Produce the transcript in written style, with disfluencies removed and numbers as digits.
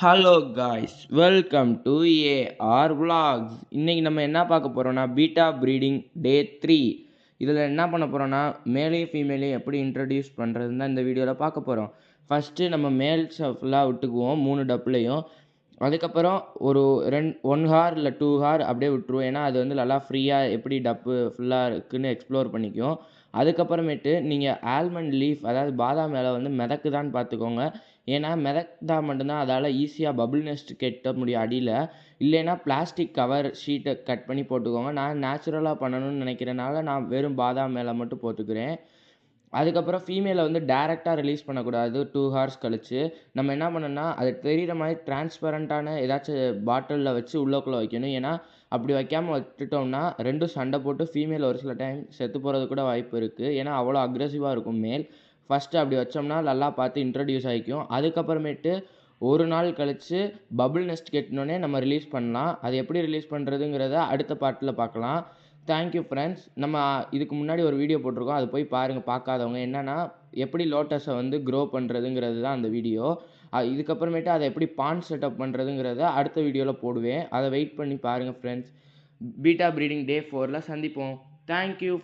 Hello guys, welcome to AR vlogs. இன்றைக்கி நம்ம என்ன பார்க்க போகிறோன்னா பீட்டா ப்ரீடிங் டே 3. இதில் என்ன பண்ண போகிறோன்னா மேலையும் ஃபீமேலையும் எப்படி இன்ட்ரடியூஸ் பண்ணுறதுன்னு தான் இந்த வீடியோவில் பார்க்க போகிறோம். ஃபஸ்ட்டு நம்ம மேல்ஸை ஃபுல்லாக விட்டுக்குவோம் 3 டப்புலையும். அதுக்கப்புறம் ஒரு 1 ஹார் இல்லை 2 ஹார் அப்படியே விட்டுருவோம். ஏன்னா அது வந்து நல்லா ஃப்ரீயாக எப்படி டப்பு ஃபுல்லாக இருக்குதுன்னு எக்ஸ்ப்ளோர் பண்ணிக்கும். அதுக்கப்புறமேட்டு நீங்கள் ஆல்மண்ட் லீஃப், அதாவது பாதாம் மேலே வந்து மிதக்குதான்னு பார்த்துக்கோங்க. ஏன்னா மிதந்தா மட்டும்தான் அதால் ஈஸியாக பபுள் நெஸ்ட் கட்ட முடியும் அடியில். இல்லைன்னா பிளாஸ்டிக் கவர் ஷீட்டை கட் பண்ணி போட்டுக்கோங்க. நான் நேச்சுரலாக பண்ணணும்னு நினைக்கிறனால நான் வெறும் பாதாம் மேலே மட்டும் போட்டுக்கிறேன். அதுக்கப்புறம் ஃபீமேலை வந்து டேரெக்டாக ரிலீஸ் பண்ணக்கூடாது. 2 ஹார்ஸ் கழிச்சு நம்ம என்ன பண்ணணும்னா அது தெரிகிற மாதிரி டிரான்ஸ்பரண்ட்டான ஏதாச்சும் பாட்டிலில் வச்சு உள்ளக்குள்ளே வைக்கணும். ஏன்னா அப்படி வைக்காமல் விட்டுட்டோம்னா ரெண்டும் சண்டை போட்டு ஃபீமேல் ஒரு சில டைம் செத்து போகிறது கூட வாய்ப்பு இருக்குது. ஏன்னா அவ்வளோ அக்ரெசிவாக இருக்கும் மேல். ஃபஸ்ட்டு அப்படி வச்சோம்னா நல்லா பார்த்து இன்ட்ரடியூஸ் ஆகிக்கும். அதுக்கப்புறமேட்டு ஒரு நாள் கழித்து பபுள் நெஸ்ட் கட்டினோடனே நம்ம ரிலீஸ் பண்ணலாம். அது எப்படி ரிலீஸ் பண்ணுறதுங்கிறத அடுத்த பார்ட்டில் பார்க்கலாம். Thank you friends. நம்ம இதுக்கு முன்னாடி ஒரு வீடியோ போட்டிருக்கோம், அது போய் பாருங்கள் பார்க்காதவங்க. என்னென்னா எப்படி லோட்டஸை வந்து க்ரோ பண்ணுறதுங்கிறது தான் அந்த வீடியோ. இதுக்கப்புறமேட்டு அதை எப்படி பாண்ட் செட்டப் பண்ணுறதுங்கிறத அடுத்த வீடியோவில் போடுவேன். அதை வெயிட் பண்ணி பாருங்கள் ஃப்ரெண்ட்ஸ். பீட்டா ப்ரீடிங் டே 4ல் சந்திப்போம். தேங்க்யூ.